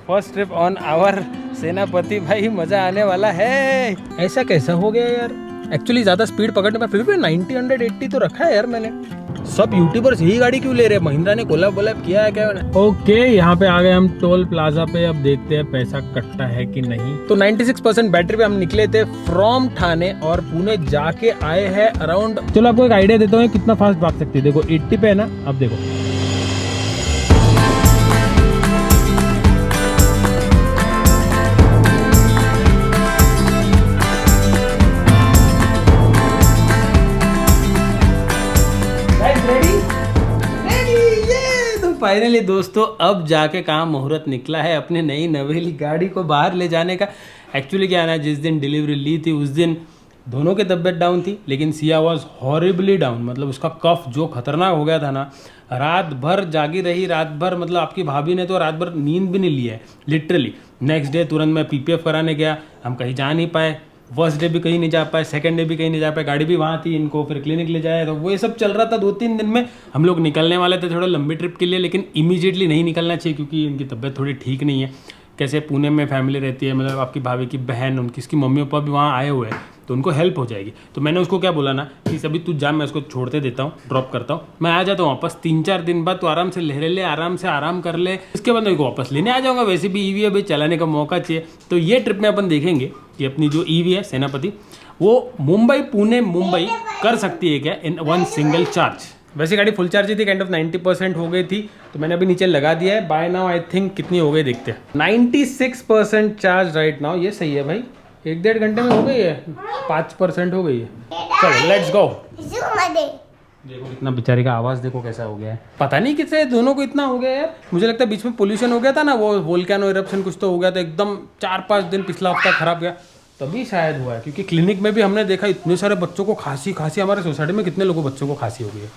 First trip on our सेनापति भाई, मजा आने वाला है। ऐसा कैसा हो गया यार, एक्चुअली ज्यादा स्पीड पकड़ने पर फिर भी 90 180 तो रखा है यार मैंने। सब यूट्यूबर्स यही गाड़ी क्यों ले रहे हैं? महिंद्रा ने कोलैब किया है क्या? ओके, यहाँ पे आ गए हम टोल प्लाजा पे। अब देखते हैं पैसा कटता है कि नहीं। तो 96% बैटरी पे हम निकले थे फ्रॉम ठाणे और पुणे जाके आए हैं अराउंड। चलो आपको एक आइडिया देता हूँ कितना फास्ट भाग सकती है। देखो 80 पे है ना, अब देखो फाइनली दोस्तों अब जाके काम मुहूर्त निकला है अपने नई नवेली गाड़ी को बाहर ले जाने का। एक्चुअली क्या है ना, जिस दिन डिलीवरी ली थी उस दिन दोनों की तबीयत डाउन थी, लेकिन सिया वाज हॉरिबली डाउन। मतलब उसका कफ जो खतरनाक हो गया था ना, रात भर जागी रही, रात भर मतलब आपकी भाभी ने तो रात भर नींद भी नहीं ली है लिटरली। नेक्स्ट डे तुरंत मैं PPF कराने गया, हम कहीं जा नहीं पाए। फर्स्ट डे भी कहीं नहीं जा पाए, सेकंड डे भी कहीं नहीं जा पाए, गाड़ी भी वहाँ थी, इनको फिर क्लिनिक ले जाए, तो वो ये सब चल रहा था। 2-3 दिन में हम लोग निकलने वाले थे थोड़ा लंबी ट्रिप के लिए, लेकिन इमीडिएटली नहीं निकलना चाहिए क्योंकि इनकी तबीयत थोड़ी ठीक नहीं है। कैसे पुणे में फैमिली रहती है, मतलब आपकी भाभी की बहन, उनकी इसकी मम्मी पापा भी वहाँ आए हुए हैं, तो उनको हेल्प हो जाएगी। तो मैंने उसको क्या बोला ना कि अभी तू जा, मैं उसको छोड़ते देता हूँ, ड्रॉप करता हूँ, मैं आ जाता हूँ वापस 3-4 दिन बाद। तो आराम से लहरे ले, आराम से आराम कर ले, इसके बाद मैं वापस लेने आ जाऊँगा। वैसे भी EV अभी चलाने का मौका चाहिए। तो ये ट्रिप में अपन देखेंगे कि अपनी जो EV है सेनापति, वो मुंबई पुणे मुंबई कर सकती है क्या इन वन सिंगल चार्ज। वैसे गाड़ी फुल चार्ज थी, काइंड ऑफ 90% हो गई थी, तो मैंने अभी नीचे लगा दिया है। बाय नाउ आई थिंक कितनी हो गई देखते हैं। 96% चार्ज राइट नाउ, ये सही है भाई। 1-1.5 घंटे में हो गई है, 5% हो गई है। चलो लेट्स गो। देखो कितना बेचारी का आवाज देखो कैसा हो गया है। पता नहीं किससे दोनों को इतना हो गया यार। मुझे लगता है बीच में पोल्यूशन हो गया था ना, वो वोल्केनो इरप्शन कुछ तो हो गया था एकदम। 4-5 दिन पिछला हफ्ता खराब गया, तभी शायद हुआ है। क्योंकि क्लिनिक में भी हमने देखा इतने सारे बच्चों को खांसी। हमारे सोसाइटी में कितने लोगों बच्चों को खांसी हो गई है,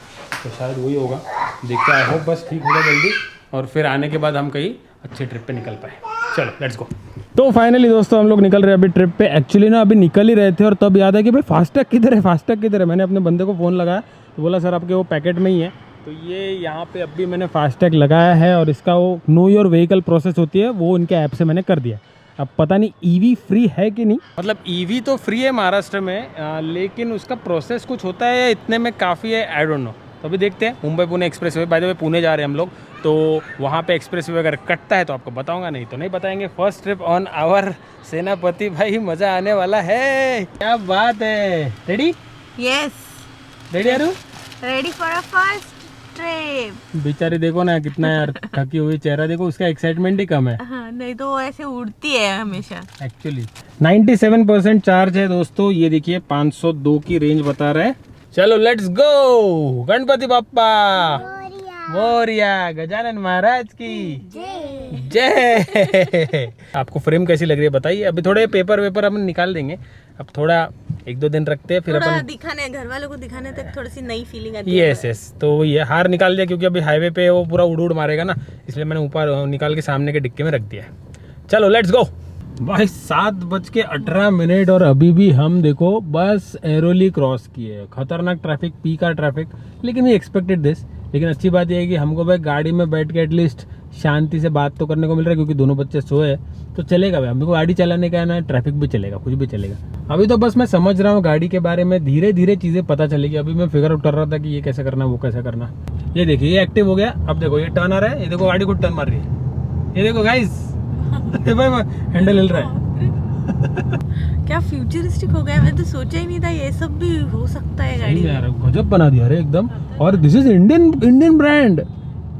तो शायद वही होगा। देखते हैं, आई होप बस ठीक हो जाए जल्दी, और फिर आने के बाद हम कहीं अच्छे ट्रिप पे निकल पाए। चलो लेट्स गो। तो फाइनली दोस्तों हम लोग निकल रहे हैं अभी ट्रिप पे। एक्चुअली ना अभी निकल ही रहे थे और तब याद है कि भाई फास्टैग किधर है, फास्टैग किधर है। मैंने अपने बंदे को फ़ोन लगाया तो बोला सर आपके वो पैकेट में ही है। तो ये यहाँ पे अभी मैंने फास्टैग लगाया है और इसका वो नो योर व्हीकल प्रोसेस होती है, वो इनके ऐप से मैंने कर दिया। अब पता नहीं EV फ्री है कि नहीं, मतलब EV तो फ्री है महाराष्ट्र में, लेकिन उसका प्रोसेस कुछ होता है, इतने में काफ़ी है, आई डोंट नो। तो अभी देखते हैं। Mumbai Pune express way, by the way Pune जा रहे हैं हम लोग, तो वहाँ पे एक्सप्रेस वे अगर कटता है तो आपको बताऊंगा, नहीं तो नहीं बताएंगे। फर्स्ट ट्रिप ऑन आवर सेनापति भाई, मज़ा आने वाला है। क्या बात है। Ready? Yes, ready Aaru? Ready for a first trip. बेचारी देखो ना कितना यार थकी हुई चेहरा, देखो उसका एक्साइटमेंट ही कम है। हाँ, नहीं तो वो ऐसे उड़ती है हमेशा। एक्चुअली 97% चार्ज है दोस्तों। ये देखिए 502 की रेंज बता रहा है। चलो लेट्स गो। गणपति बाप्पा मोरिया, गजानन महाराज की जय। आपको फ्रेम कैसी लग रही है बताइए। अभी थोड़े पेपर वेपर हम निकाल देंगे, अब थोड़ा 1-2 दिन रखते हैं, फिर अपन दिखाने, घर वालों को दिखाने तक थोड़ी सी नई फीलिंग आती है। यस। तो ये हार निकाल दिया क्योंकि अभी हाईवे पे वो पूरा उड़ मारेगा ना, इसलिए मैंने ऊपर निकाल के सामने के डिक्के में रख दिया है। चलो लेट्स गो भाई। 7:18 और अभी भी हम देखो बस एरोली क्रॉस किए। खतरनाक ट्रैफिक, पी का ट्रैफिक, लेकिन वी एक्सपेक्टेड दिस। लेकिन अच्छी बात यह है कि हमको भाई गाड़ी में बैठ के एटलीस्ट शांति से बात तो करने को मिल रहा है, क्योंकि दोनों बच्चे सोए, तो चलेगा भाई। हमको गाड़ी चलाने का है ना, ट्रैफिक भी चलेगा, कुछ भी चलेगा। अभी तो बस मैं समझ रहा हूँ गाड़ी के बारे में, धीरे धीरे चीज़ें पता चलेगी। अभी मैं फिगर आउट कर रहा था कि ये कैसे करना, वो कैसे करना। ये देखिए ये एक्टिव हो गया। अब देखो ये टर्न आ रहा है, ये देखो गाड़ी को टर्न मार रही है, ये देखो गाइस भाई हैंडल हिल रहा है। क्या फ्यूचरिस्टिक हो गया, मैं तो सोचा ही नहीं था ये सब भी हो सकता है गाड़ी में। यार गजब बना दिया रे एकदम। और दिस इज इंडियन ब्रांड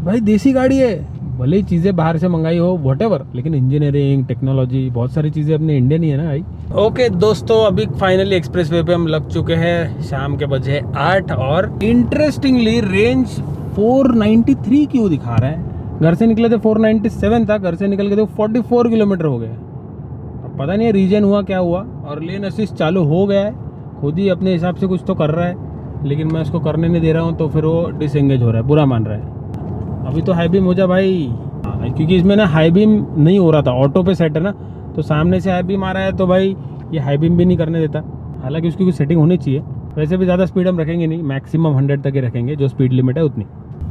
भाई, देसी गाड़ी है। भले ही चीजें बाहर से मंगाई हो व्हाटएवर, लेकिन इंजीनियरिंग, टेक्नोलॉजी, बहुत सारी चीजें अपने इंडियन ही है ना भाई। ओके दोस्तों, अभी फाइनली एक्सप्रेस वे पे हम लग चुके हैं। शाम के बजे 8 और इंटरेस्टिंगली रेंज 493 क्यों दिखा रहा है। घर से निकले थे 497 था, घर से निकल के तो 44 किलोमीटर हो गए। पता नहीं रीजन हुआ क्या हुआ, और लेन असिस्ट चालू हो गया है, खुद ही अपने हिसाब से कुछ तो कर रहा है, लेकिन मैं उसको करने नहीं दे रहा हूँ, तो फिर वो डिसएंगेज हो रहा है, बुरा मान रहा है। अभी तो हाई बीम हो जा भाई, क्योंकि इसमें ना हाई बीम नहीं हो रहा था, ऑटो पे सेट है ना, तो सामने से हाई बीम आ रहा है, तो भाई ये हाई बीम भी नहीं करने देता। हालांकि उसकी कुछ सेटिंग होनी चाहिए। वैसे भी ज़्यादा स्पीड हम रखेंगे नहीं, मैक्सिमम 100 तक ही रखेंगे, जो स्पीड लिमिट है उतनी।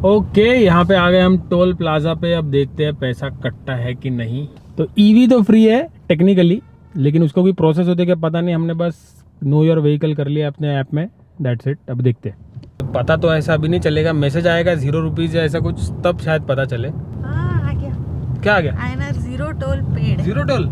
ओके यहाँ पे आ गए हम टोल प्लाजा पे। अब देखते हैं पैसा कटता है कि नहीं। तो ईवी तो फ्री है टेक्निकली, लेकिन उसको भी प्रोसेस होते क्या पता नहीं। हमने बस नो योर व्हीकल कर लिया अपने ऐप में, दैट्स इट। अब देखते हैं। पता तो ऐसा अभी नहीं चलेगा, मैसेज आएगा 0 रुपीज या ऐसा कुछ, तब शायद पता चले। आ गया। क्या आ गया? INR 0 toll paid. 0 toll.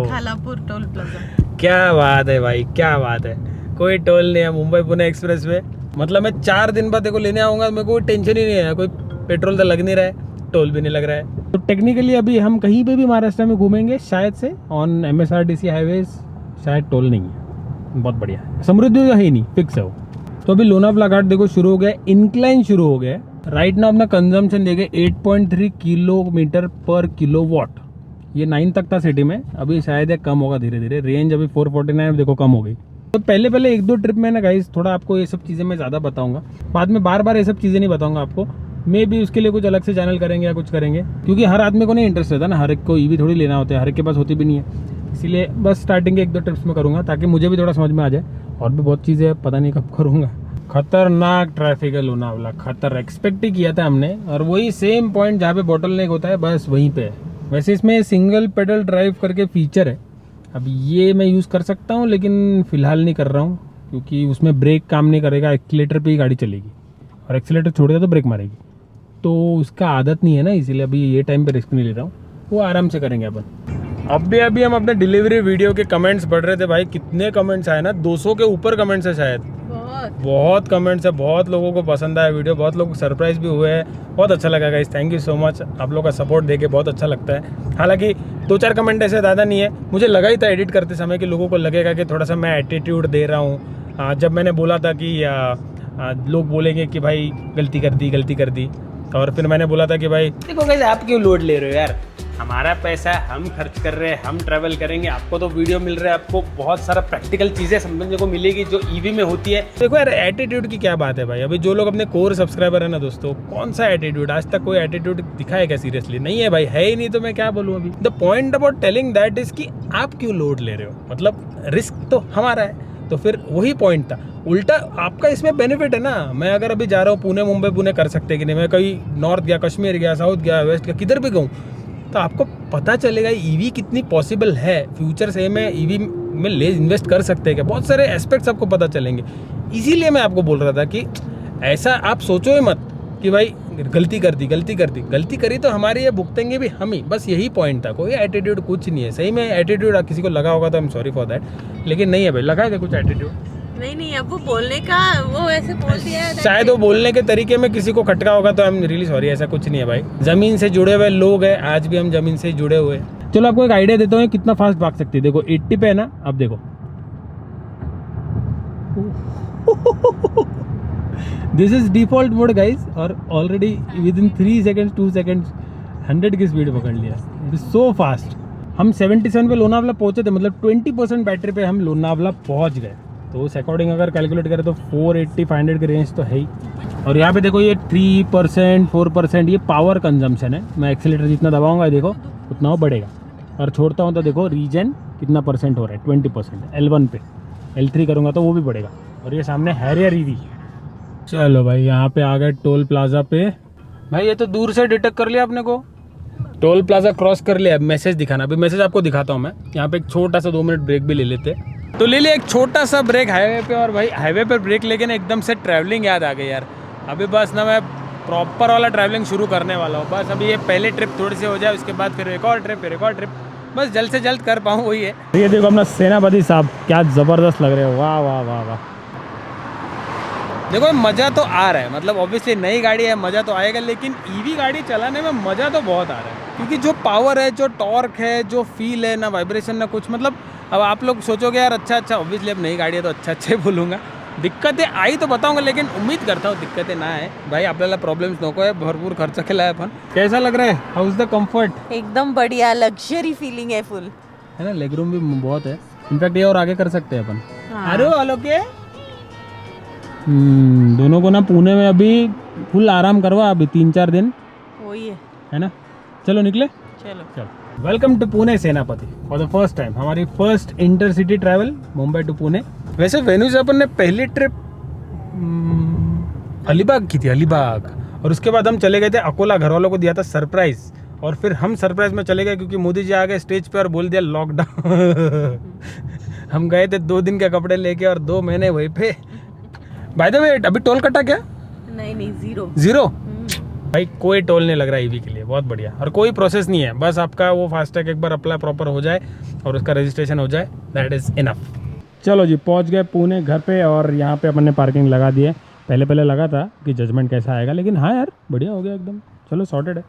Khalapur toll plaza. क्या बात है भाई, क्या बात है। कोई टोल नहीं है मुंबई पुणे एक्सप्रेस वे। मतलब मैं 4 दिन बाद देखो लेने आऊंगा, मेरे को कोई टेंशन ही नहीं है। कोई पेट्रोल तो लग नहीं रहा है, टोल भी नहीं लग रहा है। तो टेक्निकली अभी हम कहीं पे भी महाराष्ट्र में घूमेंगे शायद से ऑन MSRTC हाईवेज, शायद टोल नहीं है। बहुत बढ़िया है। समृद्धि तो है ही नहीं, फिक्स है वो। तो अभी लोनावला घाट देखो शुरू हो गया, इंक्लाइन शुरू हो गया। राइट नाउ अपना कंजम्पशन देखे 8.3 किलोमीटर पर किलोवाट। ये 9 तक था सिटी में, अभी शायद ये कम होगा धीरे धीरे। रेंज अभी 449 देखो कम हो गई। तो पहले 1-2 ट्रिप में ना गाइस थोड़ा आपको ये सब चीज़ें मैं ज़्यादा बताऊंगा, बाद में बार ये सब चीज़ें नहीं बताऊंगा आपको। मे भी उसके लिए कुछ अलग से चैनल करेंगे या कुछ करेंगे, क्योंकि हर आदमी को नहीं इंटरेस्ट रहता ना, हर एक को ईवी थोड़ी लेना होता है, हर एक के पास होती भी नहीं है। इसीलिए बस स्टार्टिंग के 1-2 ट्रिप्स में करूँगा ताकि मुझे भी थोड़ा समझ में आ जाए। और भी बहुत चीज़ें पता नहीं कब करूँगा। खतरनाक ट्रैफिक है लोनावला, खतर एक्सपेक्ट ही किया था हमने। और वही सेम पॉइंट जहाँ पे बॉटल नेक होता है बस वहीं पे है। वैसे इसमें सिंगल पेडल ड्राइव करके फीचर है, अब ये मैं यूज़ कर सकता हूँ लेकिन फ़िलहाल नहीं कर रहा हूँ, क्योंकि उसमें ब्रेक काम नहीं करेगा, एक्सीलेटर पे ही गाड़ी चलेगी और एक्सीलेटर छोड़ेगा तो ब्रेक मारेगी। तो उसका आदत नहीं है ना, इसीलिए अभी ये टाइम पे रिस्क नहीं ले रहा हूँ। वो आराम से करेंगे अपन। अभी हम अपने डिलीवरी वीडियो के कमेंट्स पढ़ रहे थे भाई, कितने कमेंट्स आए ना, 200 के ऊपर कमेंट्स है शायद। बहुत कमेंट्स है, बहुत लोगों को पसंद आया वीडियो, बहुत लोग सरप्राइज भी हुए हैं। बहुत अच्छा लगा guys, thank you so much. आप लोग का सपोर्ट देके बहुत अच्छा लगता है। हालांकि 2-4 कमेंट ऐसे ज़्यादा नहीं है, मुझे लगा ही था एडिट करते समय कि लोगों को लगेगा कि थोड़ा सा मैं एटीट्यूड दे रहा हूँ। जब मैंने बोला था कि लोग बोलेंगे कि भाई गलती कर दी, और फिर मैंने बोला था कि भाई देखो गाइस आप क्यों लोड ले रहे हो यार, हमारा पैसा है, हम खर्च कर रहे हैं, हम ट्रैवल करेंगे, आपको तो वीडियो मिल रहा है, आपको बहुत सारा प्रैक्टिकल चीज़ें समझने को मिलेगी जो ईवी में होती है। देखो यार एटीट्यूड की क्या बात है भाई, अभी जो लोग अपने कोर सब्सक्राइबर है ना दोस्तों, कौन सा एटीट्यूड, आज तक कोई एटीट्यूड दिखा है क्या? सीरियसली नहीं है भाई, है ही नहीं, तो मैं क्या बोलूँ अभी। The point about telling that is कि आप क्यों लोड ले रहे हो, मतलब रिस्क तो हमारा है। तो फिर वही पॉइंट था, उल्टा आपका इसमें बेनिफिट है ना। मैं अगर अभी जा रहा हूँ पुणे मुंबई पुणे कर सकते कि नहीं, मैं कहीं नॉर्थ गया, कश्मीर गया, साउथ गया, वेस्ट गया, किधर भी गऊँ, तो आपको पता चलेगा ईवी कितनी पॉसिबल है। फ्यूचर से में ईवी में ले इन्वेस्ट कर सकते हैं क्या, बहुत सारे एस्पेक्ट्स आपको पता चलेंगे। इसीलिए मैं आपको बोल रहा था कि ऐसा आप सोचो ही मत कि भाई गलती करी तो हमारी ये भुगतेंगे भी हम ही, बस यही पॉइंट था। कोई एटीट्यूड कुछ नहीं है। सही में एटीट्यूड किसी को लगा होगा तो I am sorry for that, लेकिन नहीं है भाई, लगा है कुछ एटीट्यूड नहीं, अब वो बोलने का वो ऐसे बोल दिया है, शायद वो बोलने के तरीके में किसी को खटका होगा, तो आई एम रियली सॉरी। ऐसा कुछ नहीं है भाई, जमीन से जुड़े हुए लोग हैं, आज भी हम जमीन से जुड़े हुए हैं। चलो आपको एक आइडिया देता हूँ कितना फास्ट भाग सकती है। देखो 80 पे है ना, अब देखो this is default mode guys, और already within 3 seconds 2 seconds 100 की स्पीड पकड़ लिया। It is so fast. हम 77 पे लोनावला पहुंचे थे, मतलब 20% बैटरी पे हम लोनावला पहुंच गए। तो उस अकॉर्डिंग अगर कैलकुलेट करें तो 480-500 की रेंज तो है ही। और यहाँ पे देखो ये 3% 4% ये पावर कंजम्पशन है। मैं एक्सीलेटर जितना दबाऊंगा देखो उतना वो बढ़ेगा, और छोड़ता हूँ तो देखो रीजन कितना परसेंट हो रहा है, 20%। L1 पे, L3 करूँगा तो वो भी बढ़ेगा। और ये सामने हैरियर ईवी। चलो भाई यहाँ पे आ गए टोल प्लाजा पे। भाई ये तो दूर से डिटेक्ट कर लिया अपने को, टोल प्लाजा क्रॉस कर लिया। अब मैसेज दिखाना, अभी मैसेज आपको दिखाता हूँ मैं। यहाँ पे एक छोटा सा 2 मिनट ब्रेक भी ले लेते, तो ले लिया एक छोटा सा ब्रेक हाईवे पे। और भाई हाईवे पे ब्रेक लेके ना एकदम से ट्रैवलिंग याद आ गई यार। अभी बस ना मैं प्रॉपर वाला ट्रैवलिंग शुरू करने वाला हूँ। बस अभी ये पहले ट्रिप थोड़ी सी हो जाए, उसके बाद फिर एक और ट्रिप, बस जल्द से जल्द कर पाऊँ, वही है। ये देखो अपना सेनापति साहब क्या ज़बरदस्त लग रहे हो, वाह वाह वाह वाह। देखो मज़ा तो आ रहा है, मतलब ऑब्वियसली नई गाड़ी है, मज़ा तो आएगा, लेकिन ईवी गाड़ी चलाने में मज़ा तो बहुत आ रहा है, क्योंकि जो पावर है, जो टॉर्क है, जो फील है ना, वाइब्रेशन ना कुछ, मतलब अब आप लोग सोचोगे यार अच्छा ऑब्वियसली अब नई गाड़ी है तो अच्छा ही बोलूँगा। दिक्कतें आई तो बताऊंगा, लेकिन उम्मीद करता हूँ दिक्कतें ना आए भाई। आपल्याला प्रॉब्लेम्स नको आहे, भरपूर खर्च केला है अपन। कैसा लग रहा है, हाउ इज द कंफर्ट? एकदम बढ़िया, लग्जरी फीलिंग है फुल, है ना। लेग रूम भी बहुत है, इनफैक्ट ये और आगे कर सकते हैं अपन। अरे हेलो के दोनों को ना पुणे में अभी फुल आराम करवा, अभी 3-4 दिन वही है ना। चलो निकले, चलो। Welcome to Pune Senapati for the first time, हमारी first intercity travel Mumbai to Pune. वैसे वेन्यू से अपन ने पहली ट्रिप अलीबाग की थी, अलीबाग। और उसके बाद हम चले गए थे अकोला, घर वालों को दिया था सरप्राइज। और फिर हम सरप्राइज में चले गए क्योंकि मोदी जी आ गए स्टेज पे और बोल दिया लॉकडाउन। हम गए थे 2 दिन के कपड़े लेके और 2 महीने वहीं पे। बाय द वे अभी टोल कटा क्या? नहीं, जीरो। भाई कोई टोल नहीं लग रहा ईवी के लिए, बहुत बढ़िया। और कोई प्रोसेस नहीं है, बस आपका वो फास्टैग एक बार अप्लाई प्रॉपर हो जाए और उसका रजिस्ट्रेशन हो जाए, दैट इज़ इनफ। चलो जी, पहुंच गए पुणे घर पे और यहाँ पे अपन ने पार्किंग लगा दी है। पहले लगा था कि जजमेंट कैसा आएगा, लेकिन हाँ यार बढ़िया हो गया एकदम। चलो सॉर्टेड है।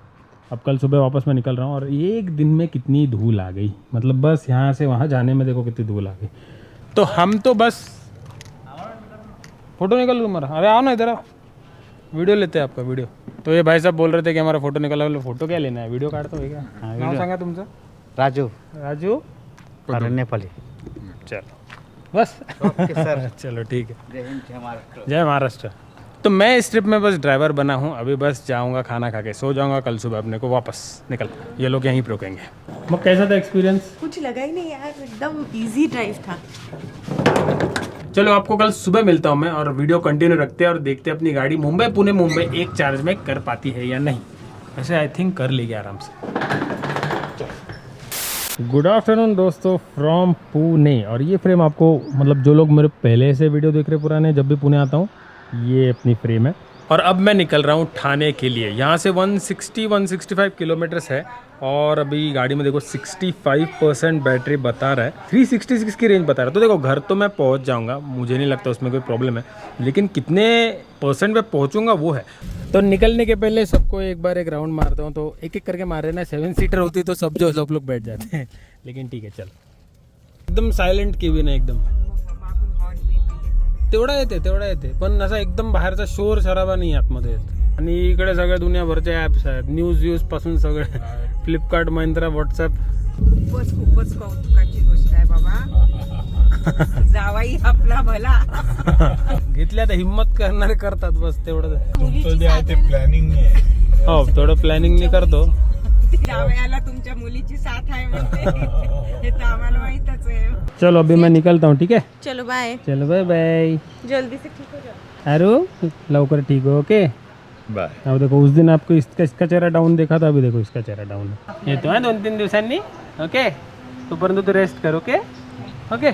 अब कल सुबह वापस मैं निकल रहा हूँ और एक दिन में कितनी धूल आ गई, मतलब बस यहाँ से वहाँ जाने में देखो कितनी धूल आ गई। तो हम तो बस फ़ोटो निकल लूँ हमारा। अरे आओ ना इधर आओ, वीडियो लेते हैं आपका वीडियो। तो ये भाई साहब बोल रहे थे कि हमारा फोटो निकला, बोले फोटो क्या लेना है, वीडियो काढतो है क्या? नाव सांगा तुमचं? राजू नेपाली। चलो बस। Okay sir. चलो ठीक है। जय हिंद, जय महाराष्ट्र। जय महाराष्ट्र। तो मैं इस ट्रिप में बस ड्राइवर बना हूँ, अभी बस जाऊँगा खाना खा के सो जाऊँगा, कल सुबह अपने को वापस निकल। ये लोग यहीं पर रुकेंगे। मग कैसा था एक्सपीरियंस? कुछ लगा ही नहीं यार, एकदम इजी ड्राइव था। चलो आपको कल सुबह मिलता हूँ मैं, और वीडियो कंटिन्यू रखते हैं और देखते हैं अपनी गाड़ी मुंबई पुणे मुंबई एक चार्ज में कर पाती है या नहीं। वैसे आई थिंक कर लेगी आराम से। गुड आफ्टरनून दोस्तों फ्रॉम पुणे। और ये फ्रेम आपको, मतलब जो लोग मेरे पहले से वीडियो देख रहे पुराने, जब भी पुणे आता हूँ ये अपनी फ्रेम है। और अब मैं निकल रहा हूँ ठाणे के लिए। यहाँ से 165 किलोमीटर्स है और अभी गाड़ी में देखो 65% बैटरी बता रहा है, 366 की रेंज बता रहा है। तो देखो घर तो मैं पहुँच जाऊँगा, मुझे नहीं लगता उसमें कोई प्रॉब्लम है, लेकिन कितने % पे पहुँचूँगा वो है। तो निकलने के पहले सबको एक बार एक राउंड मारता हूँ। तो एक एक करके मार रहे ना, 7 सीटर होती तो सब लोग बैठ जाते हैं, लेकिन ठीक है चलो। एकदम सायलेंट केबिन आहे एकदम। तेवढा येते पण असा एकदम बाहेरचा शोर शराबा नाही आतमध्ये येत। आणि इकडे सगळे दुनियाभरचे ॲप्स आहेत, न्यूज पासून सगळे, फ्लिपकार्ट, महिंद्रा, व्हॉट्सअप। खूपच कौतुकाची गोष्ट आहे बाबा। जावाई आपला भला। घेतल्या तर हिम्मत करणारे करतात, बस तेवढं। मुलीची ते प्लॅनिंग नाही आहे। हो थोडं प्लॅनिंग नाही करतो। जावयाला तुमच्या मुलीची साथ आहे म्हणते, हे तर आम्हाला माहीतच आहे। चलो अभी मैं निकलता हूँ, ठीक है? चलो बाय। चलो बाय बाय। जल्दी से ठीक हो जाओ। अरे लवकर ठीक हो, ओके बाय। अब देखो उस दिन आपको इसका चेहरा डाउन देखा था, अभी देखो इसका चेहरा डाउन है। येतो है 2-3 दिवसांनी, ओके? तोपर्यंत तू रेस्ट कर, okay? Okay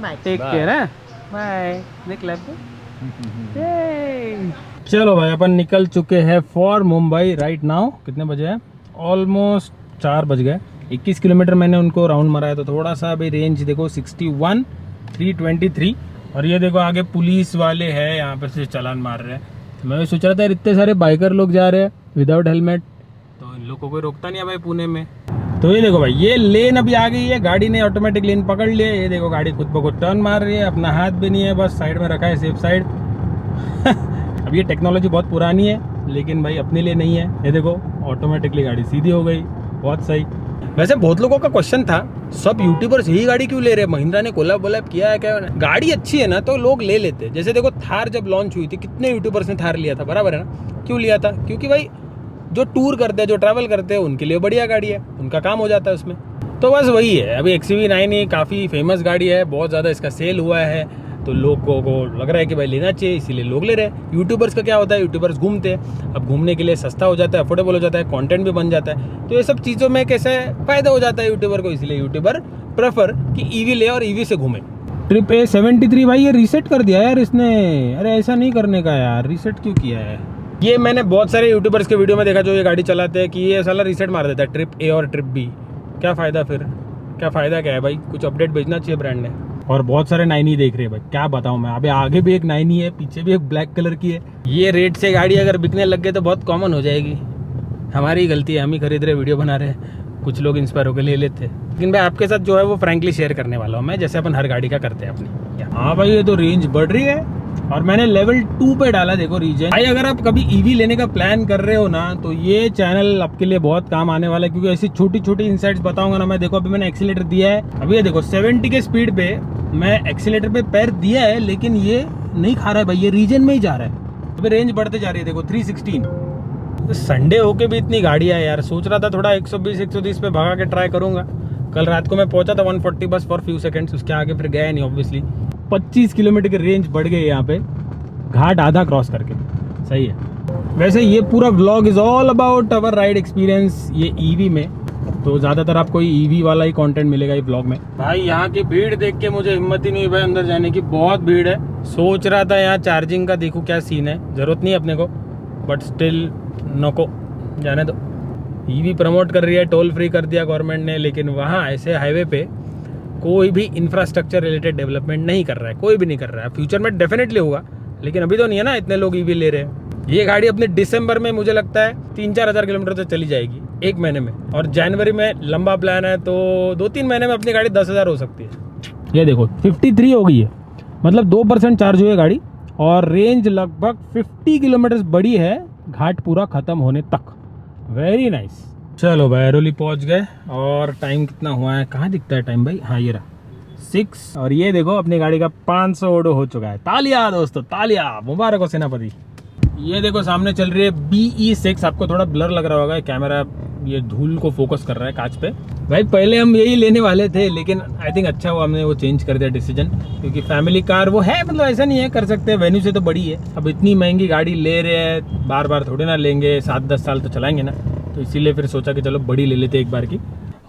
bye. Take care. हाँ बाय। निकला चलो भाई अपन निकल चुके हैं फॉर मुंबई राइट नाउ। कितने बजे हैं? ऑलमोस्ट 4 बज गए। 21 किलोमीटर मैंने उनको राउंड मारा है, तो थोड़ा सा अभी रेंज देखो 61, 323। और ये देखो आगे पुलिस वाले हैं, यहाँ पे से चालान मार रहे हैं। मैं सोच रहा था इतने सारे बाइकर लोग जा रहे हैं विदाउट हेलमेट, तो इन लोगों को कोई रोकता नहीं है भाई पुणे में। तो ये देखो भाई, ये लेन अभी आ गई है, गाड़ी ने ऑटोमेटिक लेन पकड़ लिया। ये देखो गाड़ी खुद ब खुद टर्न मार रही है, अपना हाथ भी नहीं है, बस साइड में रखा है सेफ साइड। अब ये टेक्नोलॉजी बहुत पुरानी है, लेकिन भाई अपने लिए नहीं है। ये देखो ऑटोमेटिकली गाड़ी सीधी हो गई, बहुत सही। वैसे बहुत लोगों का क्वेश्चन था, सब यूट्यूबर्स यही गाड़ी क्यों ले रहे हैं? महिंद्रा ने कोलैब किया है क्या? गाड़ी अच्छी है ना तो लोग ले लेते। जैसे देखो थार जब लॉन्च हुई थी, कितने यूट्यूबर्स ने थार लिया था, बराबर है ना? क्यों लिया था? क्योंकि भाई जो टूर करते हैं, जो ट्रैवल करते हैं, उनके लिए बढ़िया गाड़ी है, उनका काम हो जाता है उसमें। तो बस वही है। अभी XUV9 ही काफ़ी फेमस गाड़ी है, बहुत ज़्यादा इसका सेल हुआ है, तो लोगों को लग रहा है कि भाई लेना चाहिए, इसीलिए लोग ले रहे हैं। यूट्यूबर्स का क्या होता है, यूट्यूबर्स घूमते हैं, अब घूमने के लिए सस्ता हो जाता है, अफोर्डेबल हो जाता है, कंटेंट भी बन जाता है, तो ये सब चीज़ों में कैसे फ़ायदा हो जाता है यूट्यूबर को, इसलिए यूट्यूबर प्रेफर कि ईवी ले और ईवी से घूमे। ट्रिप A73 भाई ये रीसेट कर दिया यार इसने। अरे ऐसा नहीं करने का यार, रीसेट क्यों किया है? ये मैंने बहुत सारे यूट्यूबर्स के वीडियो में देखा जो ये गाड़ी चलाते हैं कि ये साला रीसेट मार देता है ट्रिप A और ट्रिप B। क्या फ़ायदा फिर? क्या फ़ायदा क्या है भाई? कुछ अपडेट भेजना चाहिए ब्रांड ने। और बहुत सारे 9E देख रहे हैं भाई, क्या बताऊं मैं। अभी आगे भी एक 9E है, पीछे भी एक ब्लैक कलर की है। ये रेट से गाड़ी अगर बिकने लग गए तो बहुत कॉमन हो जाएगी। हमारी ही गलती है, हम ही खरीद रहे, वीडियो बना रहे हैं, कुछ लोग इंस्पायर होकर ले लेते हैं। लेकिन भाई आपके साथ जो है वो फ्रैंकली शेयर करने वाला हूँ मैं, जैसे अपन हर गाड़ी का करते हैं अपनी। हाँ भाई ये तो रेंज बढ़ रही है और मैंने लेवल 2 पे डाला। देखो रीजन भाई, अगर आप कभी ईवी लेने का प्लान कर रहे हो ना, तो ये चैनल आपके लिए बहुत काम आने वाला है, क्योंकि ऐसी छोटी छोटी इनसाइट्स बताऊंगा ना मैं। देखो अभी मैंने एक्सीलेटर दिया है, अभी ये देखो 70 के स्पीड पे मैं एक्सीलेटर पे पैर दिया है, लेकिन ये नहीं खा रहा है भाई, ये रीजन में ही जा रहा है। अभी रेंज बढ़ते जा रही है, देखो 316। तो संडे होके भी इतनी गाड़ियाँ यार, सोच रहा था थोड़ा 120-130 पे भगा के ट्राई करूंगा। कल रात को मैं पहुंचा था 140 बस फॉर फ्यू सेकंड्स, उसके आगे फिर गया नहीं ऑब्वियसली। 25 किलोमीटर की रेंज बढ़ गई यहाँ पे, घाट आधा क्रॉस करके। सही है। वैसे ये पूरा vlog is all about our ride experience ये ईवी में, तो ज़्यादातर आपको ईवी वाला ही कंटेंट मिलेगा ये व्लॉग में। भाई यहाँ की भीड़ देख के मुझे हिम्मत ही नहीं हुई भाई अंदर जाने की, बहुत भीड़ है। सोच रहा था यहाँ चार्जिंग का देखूँ क्या सीन है, ज़रूरत नहीं है अपने को, बट स्टिल नको, जाने दो। ईवी प्रमोट कर रही है, टोल फ्री कर दिया गवर्नमेंट ने, लेकिन वहाँ ऐसे हाईवे पे कोई भी इंफ्रास्ट्रक्चर रिलेटेड डेवलपमेंट नहीं कर रहा है, कोई भी नहीं कर रहा है। फ्यूचर में डेफिनेटली होगा, लेकिन अभी तो नहीं है ना, इतने लोग ईवी ले रहे हैं। ये गाड़ी अपने दिसंबर में मुझे लगता है 3-4 हज़ार किलोमीटर तक चली जाएगी 1 महीने में, और जनवरी में लंबा प्लान है तो 2-3 महीने में अपनी गाड़ी 10,000 हो सकती है। ये देखो 53 हो गई है, मतलब 2% चार्ज हुई है गाड़ी, और रेंज लगभग 50 किलोमीटर बड़ी है घाट पूरा ख़त्म होने तक। Very nice. चलो भाई अरोली पहुंच गए, और टाइम कितना हुआ है, कहाँ दिखता है टाइम भाई, हाँ ये रहा 6, और ये देखो अपनी गाड़ी का 500 ओडो हो चुका है। तालिया दोस्तों, तालिया, मुबारक हो सेनापति। ये देखो सामने चल रही है BE6, आपको थोड़ा ब्लर लग रहा होगा, कैमरा ये धूल को फोकस कर रहा है कांच पे। भाई पहले हम यही लेने वाले थे, लेकिन आई थिंक अच्छा हुआ हमने वो चेंज कर दिया डिसीजन, क्योंकि फैमिली कार वो है, मतलब ऐसा नहीं है कर सकते हैं, वेन्यू से तो बड़ी है। अब इतनी महंगी गाड़ी ले रहे हैं, बार बार थोड़े ना लेंगे, 7-10 साल तो चलाएंगे ना, तो इसीलिए फिर सोचा कि चलो बड़ी ले लेते एक बार की।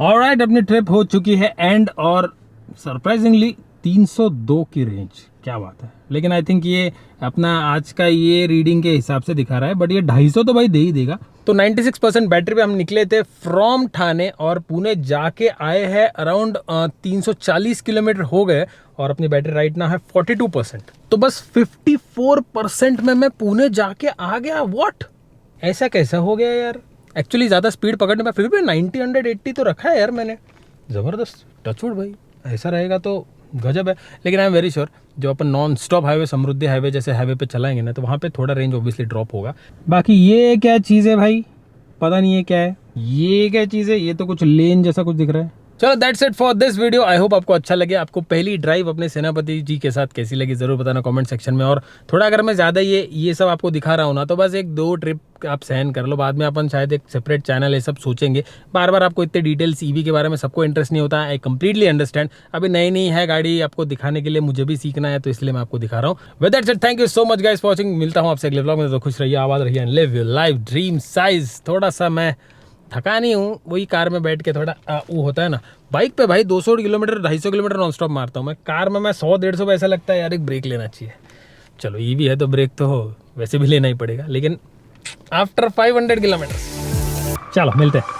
ऑलराइट, अपनी ट्रिप हो चुकी है एंड, और सरप्राइजिंगली 302 की रेंज, क्या बात है। लेकिन आई थिंक ये अपना आज का ये रीडिंग के हिसाब से दिखा रहा है, बट ये 250 तो भाई दे ही देगा। तो 96% बैटरी पे हम निकले थे फ्रॉम ठाणे, और पुणे जाके आए हैं अराउंड 340 किलोमीटर हो गए, और अपनी बैटरी राइट ना है 42%। तो बस 54% में मैं पुणे जाके आ गया। व्हाट, ऐसा कैसा हो गया यार। एक्चुअली ज़्यादा स्पीड पकड़ने में फिर भी 90-180 तो रखा है यार मैंने, ज़बरदस्त। टचवुड भाई, ऐसा रहेगा तो गजब है। लेकिन आई एम वेरी श्योर जो अपन नॉन स्टॉप हाईवे, समृद्धि हाईवे जैसे हाईवे पे चलाएंगे ना, तो वहाँ पे थोड़ा रेंज ऑब्वियसली ड्रॉप होगा। बाकी ये क्या चीज़ है भाई, पता नहीं है क्या है, ये क्या चीज़ है, ये तो कुछ लेन जैसा कुछ दिख रहा है। चलो that's it for this video. I hope आपको अच्छा लगे। आपको पहली ड्राइव अपने सेनापति जी के साथ कैसी लगी जरूर बताना कमेंट सेक्शन में। और थोड़ा अगर मैं ज़्यादा ये सब आपको दिखा रहा हूँ ना, तो बस 1-2 ट्रिप आप सहन कर लो, बाद में अपन शायद एक सेपरेट चैनल ये सब सोचेंगे। बार बार आपको इतने डिटेल्स ईवी के बारे में सबको इंटरेस्ट नहीं होता है, आई कंप्लीटली अंडरस्टैंड। अभी नई है गाड़ी, आपको दिखाने के लिए मुझे भी सीखना है, तो इसलिए मैं आपको दिखा रहा हूँ। With that said, thank you so much guys for watching. मिलता हूँ आपसे अगले व्लॉग में, तो खुश रहिए, आबाद रहिए and live your life dream size. थोड़ा सा मैं थका नहीं हूँ, वही कार में बैठ के थोड़ा वो होता है ना। बाइक पे भाई 200 किलोमीटर 250 किलोमीटर नॉन स्टॉप मारता हूँ मैं, कार में मैं 100-150 पे ऐसा लगता है यार एक ब्रेक लेना चाहिए। चलो ईवी है तो ब्रेक तो वैसे भी लेना ही पड़ेगा, लेकिन आफ्टर 500 किलोमीटर। चलो मिलते हैं।